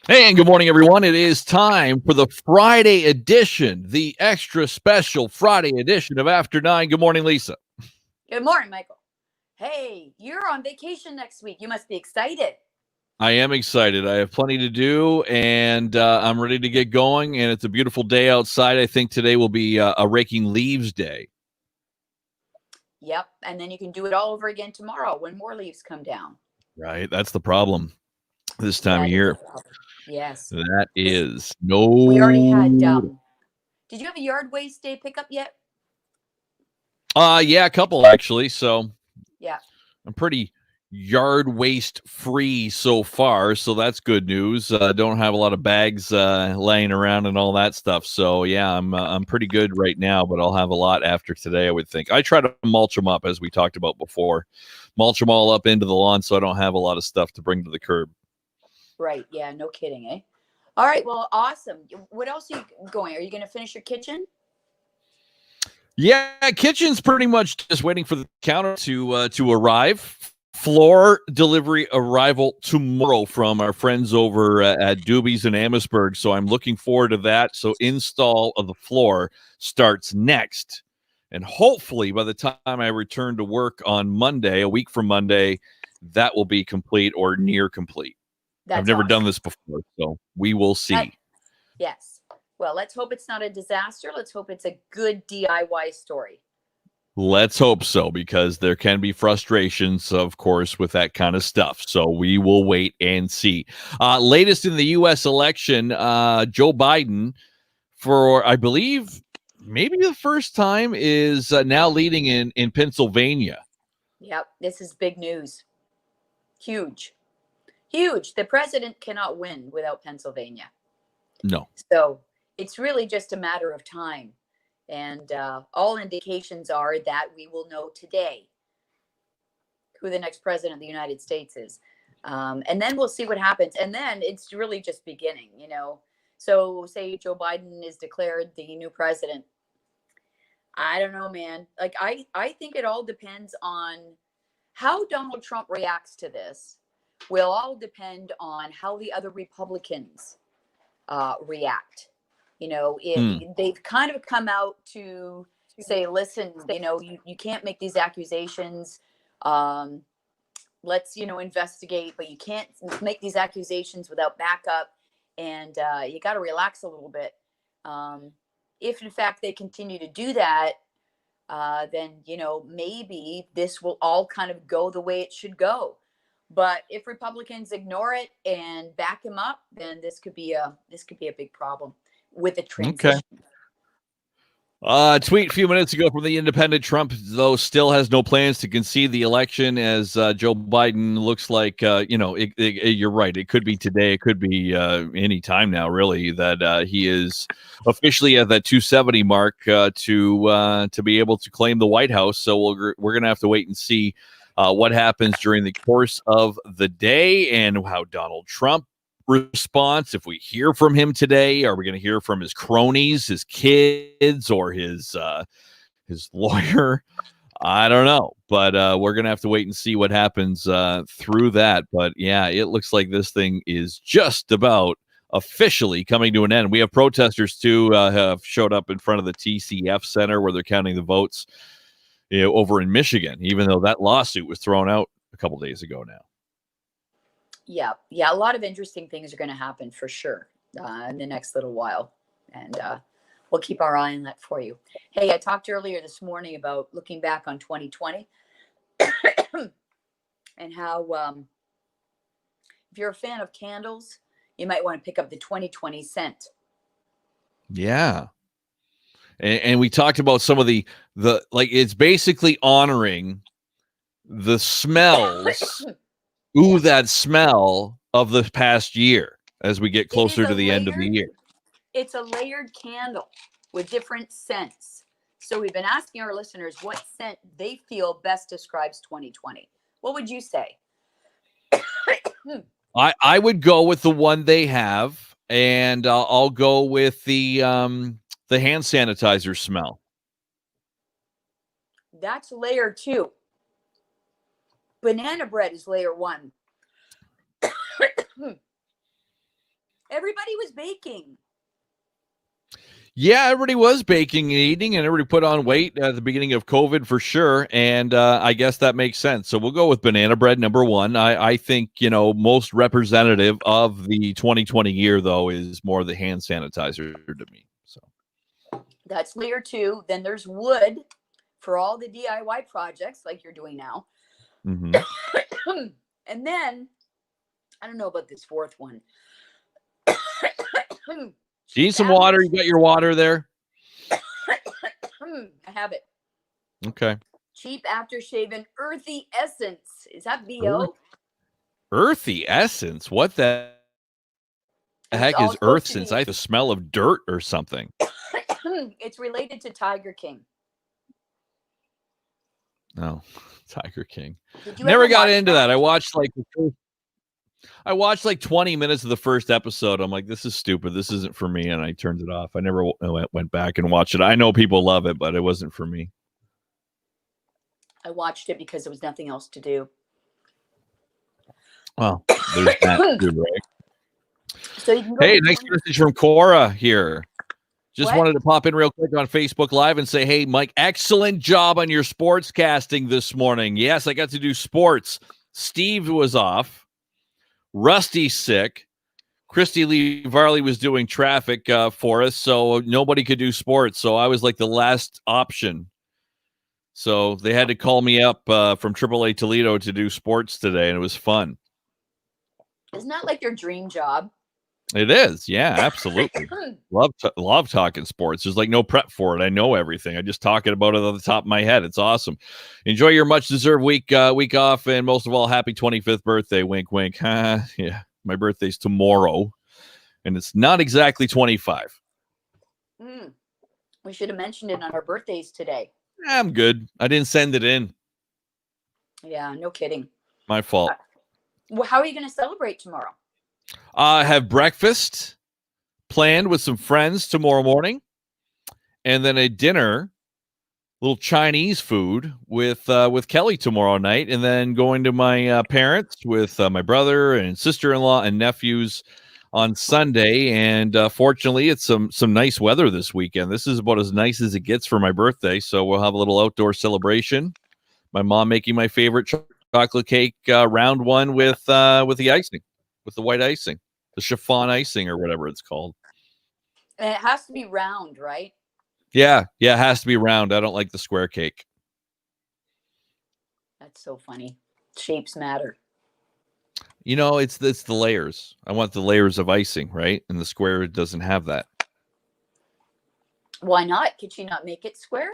Hey, and good morning, everyone. It is time for the Friday edition, the extra special Friday edition of After 9. Good morning, Lisa. Good morning, Michael. Hey, you're on vacation next week. You must be excited. I am excited. I have plenty to do, and I'm ready to get going. And it's a beautiful day outside. I think today will be a raking leaves day. Yep. And then you can do it all over again tomorrow when more leaves come down. Right? That's the problem this time of That is the year. problem. Yes. That is We already had, no. did you have a yard waste day pickup yet? Yeah, a couple actually. So Yeah. I'm pretty yard waste free so far, so that's good news. Don't have a lot of bags laying around and all that stuff. So yeah, I'm pretty good right now, but I'll have a lot after today, I would think. I try to mulch them up as we talked about before. Mulch them all up into the lawn so I don't have a lot of stuff to bring to the curb. Right. Yeah. No kidding, eh? All right. Well, awesome. What else are you going? Are you going to finish your kitchen? Yeah, kitchen's pretty much just waiting for the counter to arrive. Floor delivery arrival tomorrow from our friends over at Doobie's in Amherstburg. So I'm looking forward to that. So install of the floor starts next. And hopefully by the time I return to work on Monday, a week from Monday, that will be complete or near complete. I've never done this before, so we will see. Yes. Well, let's hope it's not a disaster. Let's hope it's a good DIY story. Let's hope so, because there can be frustrations, of course, with that kind of stuff. So we will wait and see. Latest in the U.S. election, Joe Biden, for, I believe, maybe the first time, is now leading in Pennsylvania. Yep. This is big news. Huge. Huge. The president cannot win without Pennsylvania. No. So it's really just a matter of time. And all indications are that we will know today who the next president of the United States is. And then we'll see what happens. And then it's really just beginning, you know. So say Joe Biden is declared the new president. I don't know, man. Like, I think it all depends on how Donald Trump reacts to this. Will all depend on how the other Republicans react. You know, they've kind of come out to say, listen, you know, you can't make these accusations. Let's, you know, investigate, but you can't make these accusations without backup. And you got to relax a little bit. If, in fact, they continue to do that, then, you know, maybe this will all kind of go the way it should go. But if Republicans ignore it and back him up, then this could be a big problem with the transition. Okay. Tweet a few minutes ago from the Independent. Trump, though, still has no plans to concede the election, as Joe Biden looks like, you're right. It could be today. It could be any time now, really, that he is officially at that 270 mark to be able to claim the White House. So we're going to have to wait and see what happens during the course of the day and how Donald Trump response. If we hear from him today, are we going to hear from his cronies, his kids, or his lawyer? I don't know, but we're going to have to wait and see what happens through that. But yeah, it looks like this thing is just about officially coming to an end. We have protesters too have showed up in front of the TCF Center where they're counting the votes, you know, over in Michigan, even though that lawsuit was thrown out a couple days ago now. Yeah. A lot of interesting things are going to happen for sure in the next little while. And we'll keep our eye on that for you. Hey, I talked earlier this morning about looking back on 2020 and how if you're a fan of candles, you might want to pick up the 2020 scent. Yeah. And we talked about some of the like, it's basically honoring the smells. Ooh, that smell of the past year as we get closer to the end of the year. It's a layered candle with different scents. So we've been asking our listeners what scent they feel best describes 2020. What would you say? I would go with the one they have, and I'll go with the hand sanitizer smell. That's layer 2. Banana bread is layer 1. Everybody was baking. Yeah, everybody was baking and eating, and everybody put on weight at the beginning of COVID for sure. And I guess that makes sense. So we'll go with banana bread number one. I think, most representative of the 2020 year, though, is more the hand sanitizer to me. So that's layer two. Then there's wood for all the DIY projects like you're doing now. Mm-hmm. And then, I don't know about this fourth one. Do you need some water? You got your water there? I have it. Okay. Cheap aftershave and earthy essence. Is that BO? Earthy essence? What the heck is earth essence? I have the smell of dirt or something. It's related to Tiger King. No, Tiger King. Never got into that. I watched like 20 minutes of the first episode. I'm like, this is stupid. This isn't for me. And I turned it off. I never went back and watched it. I know people love it, but it wasn't for me. I watched it because there was nothing else to do. Well, there's that too, right? So you can go. Hey, nice message from Cora here. Just wanted to pop in real quick on Facebook Live and say, hey, Mike, excellent job on your sports casting this morning. Yes, I got to do sports. Steve was off. Rusty's sick. Christy Lee Varley was doing traffic for us, so nobody could do sports. So I was like the last option. So they had to call me up from AAA Toledo to do sports today, and it was fun. Isn't that like your dream job? It is. Yeah, absolutely. Love talking sports. There's like no prep for it. I know everything. I just talk about it on the top of my head. It's awesome. Enjoy your much deserved week off. And most of all, happy 25th birthday. Wink, wink. Yeah. My birthday's tomorrow and it's not exactly 25. We should have mentioned it on our birthdays today. I'm good. I didn't send it in. Yeah, no kidding. My fault. Well, how are you going to celebrate tomorrow? I have breakfast planned with some friends tomorrow morning, and then a dinner, little Chinese food with Kelly tomorrow night, and then going to my parents with my brother and sister-in-law and nephews on Sunday. And fortunately, it's some nice weather this weekend. This is about as nice as it gets for my birthday, so we'll have a little outdoor celebration. My mom making my favorite chocolate cake, round one with the icing. With the white icing, the chiffon icing or whatever it's called. And it has to be round, right? Yeah, it has to be round. I don't like the square cake. That's so funny. Shapes matter. It's the layers. I want the layers of icing, right? And the square doesn't have that. Why not? Could she not make it square?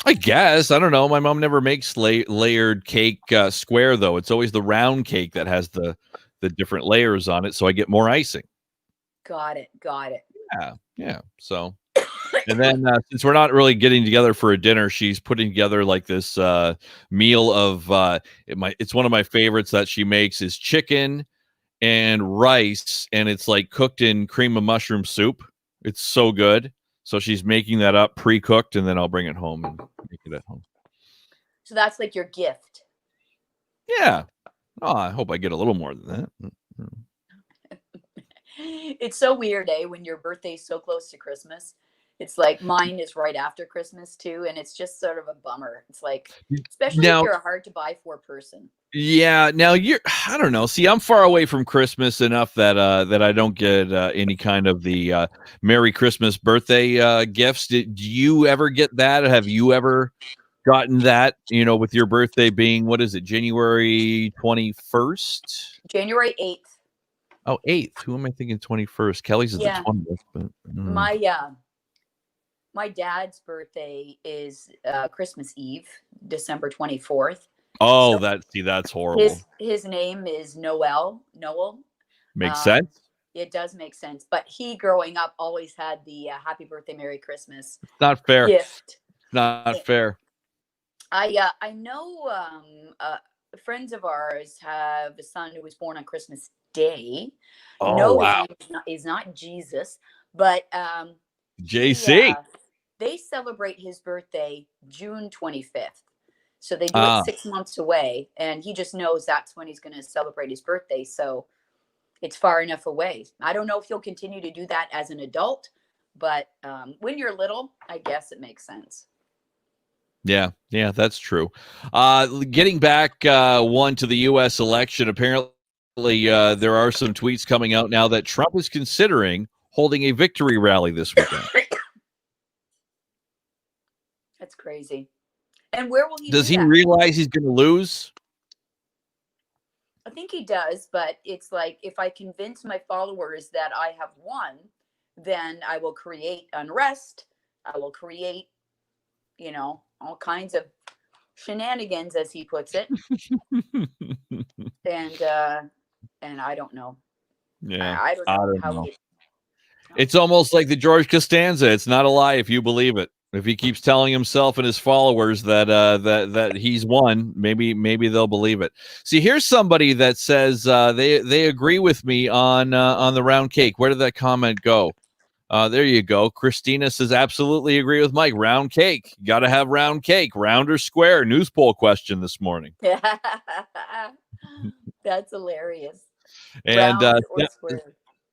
I guess. I don't know. My mom never makes layered cake square, though. It's always the round cake that has the different layers on it, so I get more icing. Got it. Yeah. So, and then since we're not really getting together for a dinner, she's putting together like this meal of it's one of my favorites that she makes is chicken and rice, and it's like cooked in cream of mushroom soup. It's so good. So she's making that up pre-cooked, and then I'll bring it home and make it at home. So that's like your gift. Yeah. Oh, I hope I get a little more than that. It's so weird, when your birthday's so close to Christmas. It's like mine is right after Christmas too, and it's just sort of a bummer. It's like, especially if you're a hard to buy for person. Yeah. Now I don't know. See, I'm far away from Christmas enough that I don't get any kind of the Merry Christmas birthday gifts. Do you ever get that? Have you ever gotten that? With your birthday being, what is it, January 21st? January 8th. Oh, 8th. Who am I thinking? 21st. Kelly's is the 20th. But, my dad's birthday is Christmas Eve, December 24th. Oh, so that's horrible. His name is Noel. Makes sense. It does make sense. But he, growing up, always had the Happy Birthday, Merry Christmas. Not fair. Gift. Not fair. I know friends of ours have a son who was born on Christmas Day. Oh, no, wow. He's not Jesus, but JC. They celebrate his birthday June 25th. So they do it 6 months away, and he just knows that's when he's going to celebrate his birthday. So it's far enough away. I don't know if he'll continue to do that as an adult, but when you're little, I guess it makes sense. Yeah, that's true. Getting back one to the U.S. election, apparently there are some tweets coming out now that Trump is considering holding a victory rally this weekend. That's crazy. And where will he Does do he that? realize he's going to lose? I think he does, but it's like, if I convince my followers that I have won, then I will create unrest. I will create, all kinds of shenanigans, as he puts it. And I don't know. Yeah, I don't know. It's almost like the George Costanza. It's not a lie if you believe it. If he keeps telling himself and his followers that that he's won, maybe they'll believe it. See, here's somebody that says they agree with me on the round cake. Where did that comment go? There you go. Christina says absolutely agree with Mike. Round cake. Got to have round cake. Round or square? News poll question this morning. That's hilarious. And round or square.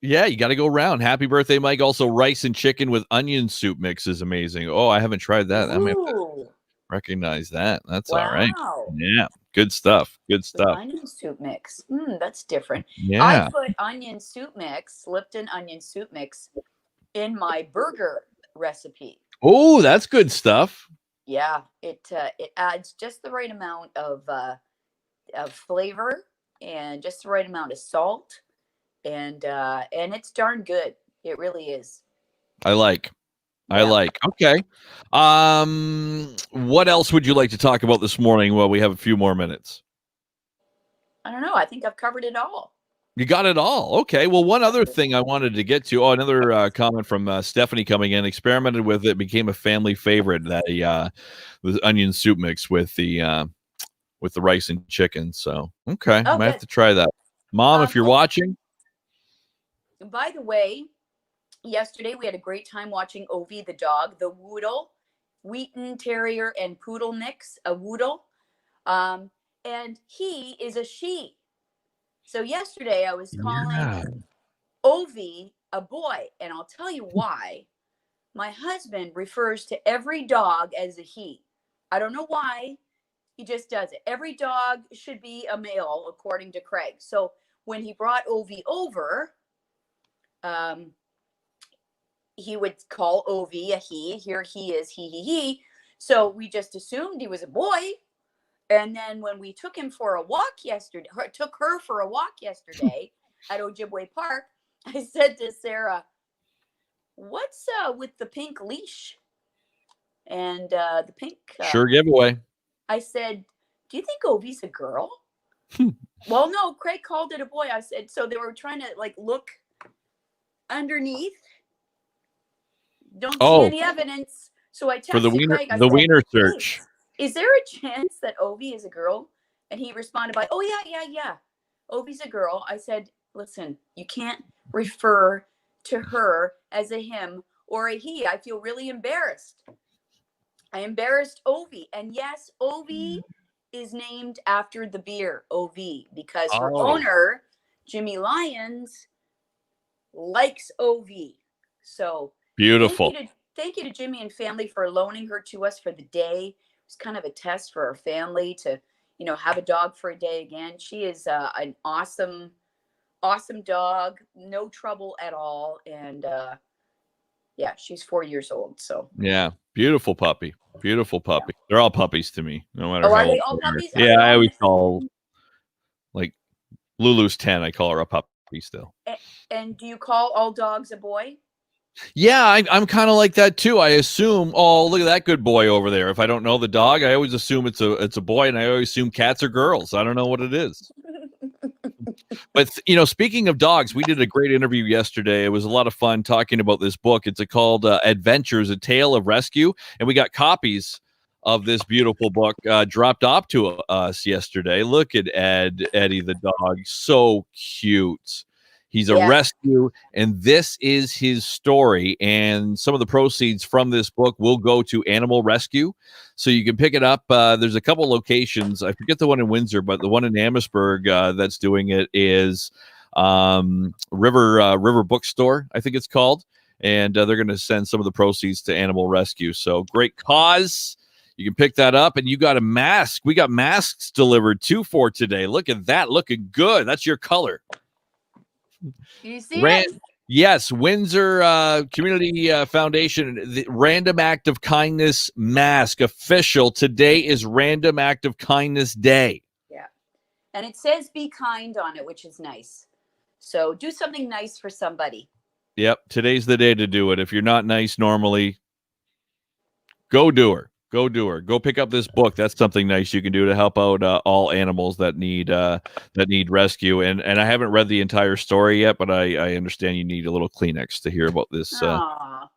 Yeah, you got to go round. Happy birthday, Mike. Also, rice and chicken with onion soup mix is amazing. Oh, I haven't tried that. I'm going to recognize that. That's all right. Yeah, good stuff. Good stuff. Onion soup mix. That's different. Yeah. I put onion soup mix, Lipton onion soup mix, in my burger recipe. Oh, that's good stuff. Yeah, it adds just the right amount of flavor and just the right amount of salt. And it's darn good. It really is. I like. Okay. What else would you like to talk about this morning while we have a few more minutes? I don't know. I think I've covered it all. You got it all. Okay. Well, one other thing I wanted to get to. Oh, another comment from Stephanie coming in. Experimented with it. Became a family favorite. That the onion soup mix with the rice and chicken. So okay, might have to try that. Mom, if you're watching. By the way, yesterday we had a great time watching Ovie the dog, the Woodle, Wheaton Terrier and Poodle mix, a Woodle. And he is a she. So yesterday I was calling Ovie a boy, and I'll tell you why. My husband refers to every dog as a he. I don't know why. He just does it. Every dog should be a male, according to Craig. So when he brought Ovie over, he would call Ovie a he. Here he is, he. So we just assumed he was a boy. And then when we took him for a walk yesterday, took her for a walk yesterday at Ojibwe Park, I said to Sarah, "What's with the pink leash and the pink?" Sure giveaway. I said, "Do you think Ovie's a girl?" Well, no, Craig called it a boy. I said, so they were trying to look underneath. Don't see any evidence. So I texted for the wiener, Craig. I the said, wiener search. Hey, is there a chance that Ovie is a girl? And he responded by, "Oh yeah. Ovie's a girl." I said, "Listen, you can't refer to her as a him or a he. I feel really embarrassed. I embarrassed Ovie. And yes, Ovie is named after the beer, Ovie, because her owner, Jimmy Lyons, likes Ovie. So beautiful. Thank you to Jimmy and family for loaning her to us for the day. It was kind of a test for our family to, have a dog for a day again. She is an awesome dog, no trouble at all. And she's 4 years old. So yeah, beautiful puppy. Beautiful puppy. Yeah. They're all puppies to me, no matter how are they all puppies? Yeah, I always call Lulu's 10. I call her a puppy still. And do you call all dogs a boy? Yeah, I'm kind of like that too. I assume, oh, look at that good boy over there. If I don't know the dog, I always assume it's a boy, and I always assume cats are girls. I don't know what it is. But speaking of dogs, we did a great interview yesterday. It was a lot of fun talking about this book. It's called Adventures: A Tale of Rescue, and we got copies of this beautiful book dropped off to us yesterday. Look at Eddie the dog, so cute. He's a rescue, and this is his story. And some of the proceeds from this book will go to animal rescue. So you can pick it up. There's a couple locations. I forget the one in Windsor, but the one in Amherstburg that's doing it is River Bookstore, I think it's called. And they're going to send some of the proceeds to animal rescue. So great cause. You can pick that up, and you got a mask. We got masks delivered too for today. Look at that, looking good. That's your color. You see it? Yes, Windsor Community Foundation, the Random Act of Kindness mask official. Today is Random Act of Kindness Day. Yeah, and it says "be kind" on it, which is nice. So do something nice for somebody. Yep, today's the day to do it. If you're not nice normally, go do her. Go do her. Go pick up this book. That's something nice you can do to help out all animals that need rescue. And I haven't read the entire story yet, but I understand you need a little Kleenex to hear about this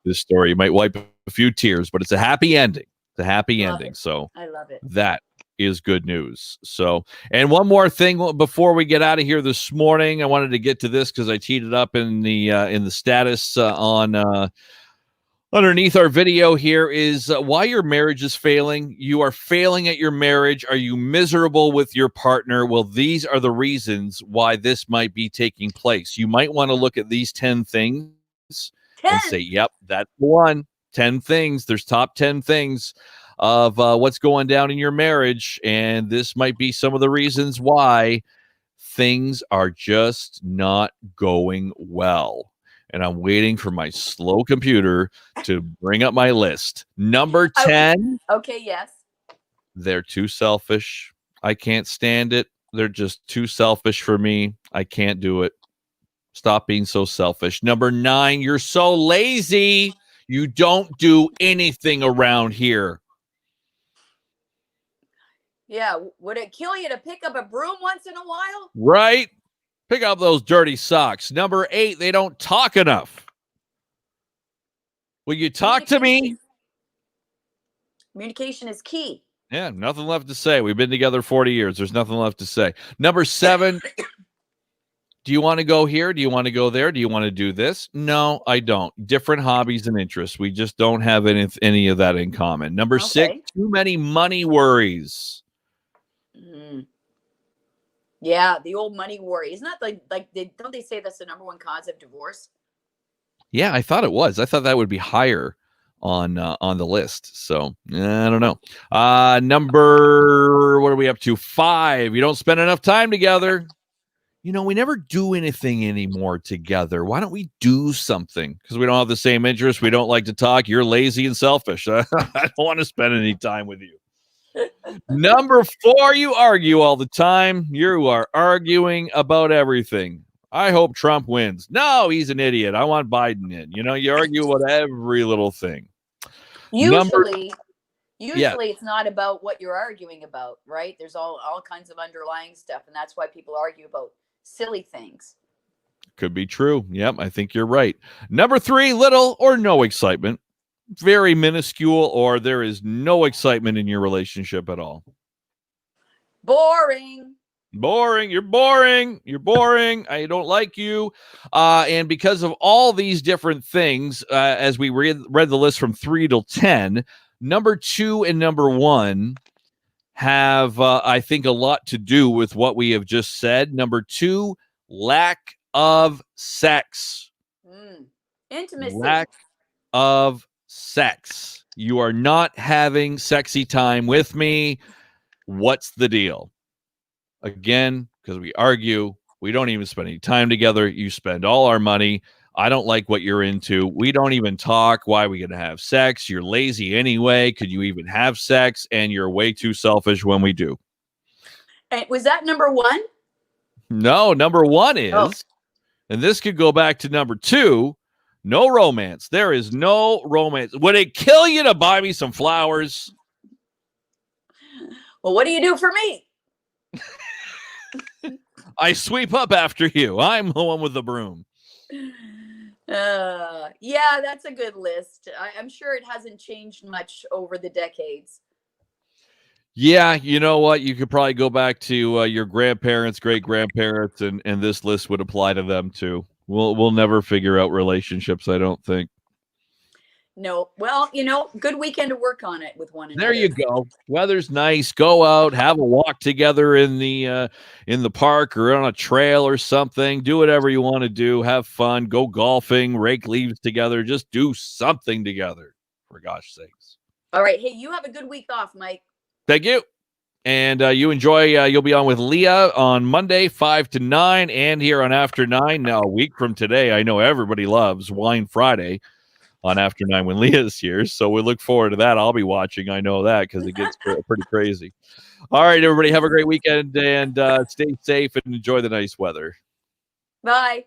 this story. You might wipe a few tears, but it's a happy ending. It's a happy ending. So I love it. That is good news. So, and one more thing before we get out of here this morning, I wanted to get to this because I teed it up in the status on. Underneath our video here is why your marriage is failing. You are failing at your marriage. Are you miserable with your partner? Well, these are the reasons why this might be taking place. You might want to look at these 10 things and say, yep, that's the one. 10 things. There's top 10 things of what's going down in your marriage. And this might be some of the reasons why things are just not going well. And I'm waiting for my slow computer to bring up my list. Number 10. Okay, yes. They're too selfish. I can't stand it. They're just too selfish for me. I can't do it. Stop being so selfish. Number 9, you're so lazy. You don't do anything around here. Yeah, would it kill you to pick up a broom once in a while? Right? Pick up those dirty socks. Number 8, they don't talk enough. Will you talk to me? Communication is key. Yeah, nothing left to say. We've been together 40 years. There's nothing left to say. Number 7, do you want to go here? Do you want to go there? Do you want to do this? No, I don't. Different hobbies and interests. We just don't have any of that in common. Number 6, too many money worries. Yeah, the old money worry. Isn't that don't they say that's the number one cause of divorce? Yeah, I thought it was. I thought that would be higher on the list. So I don't know. Number, what are we up to? 5. You don't spend enough time together. You know, we never do anything anymore together. Why don't we do something? Because we don't have the same interests. We don't like to talk. You're lazy and selfish. I don't want to spend any time with you. Number 4, you argue all the time. You are arguing about everything. I hope Trump wins. No, he's an idiot. I want Biden in. You know, you argue about every little thing. Usually it's not about what you're arguing about, right? There's all kinds of underlying stuff, and that's why people argue about silly things. Could be true. Yep, I think you're right. Number 3, little or no excitement. Very minuscule, or there is no excitement in your relationship at all. Boring. You're boring. I don't like you. And because of all these different things, as we read the list from 3 till 10, number 2 and number 1 have, I think, a lot to do with what we have just said. Number 2, lack of sex. Intimacy. Lack of sex. You are not having sexy time with me. What's the deal? Again, because we argue, we don't even spend any time together. You spend all our money. I don't like what you're into. We don't even talk. Why are we going to have sex? You're lazy anyway. Could you even have sex? And you're way too selfish when we do. And was that number 1? No, number 1 is, and this could go back to number 2, no romance. There is no romance. Would it kill you to buy me some flowers? Well, what do you do for me? I sweep up after you. I'm the one with the broom. Yeah, that's a good list. I'm sure it hasn't changed much over the decades. Yeah, you know what? You could probably go back to your grandparents, great-grandparents, and this list would apply to them too. We'll never figure out relationships, I don't think. No. Well, good weekend to work on it with one another. There you go. Weather's nice. Go out, have a walk together in the park or on a trail or something. Do whatever you want to do. Have fun. Go golfing. Rake leaves together. Just do something together, for gosh sakes. All right. Hey, you have a good week off, Mike. Thank you. And you enjoy. You'll be on with Leah on Monday, 5 to 9, and here on After 9. Now, a week from today, I know everybody loves Wine Friday on After 9 when Leah's here. So we look forward to that. I'll be watching. I know that because it gets pretty crazy. All right, everybody, have a great weekend and stay safe and enjoy the nice weather. Bye.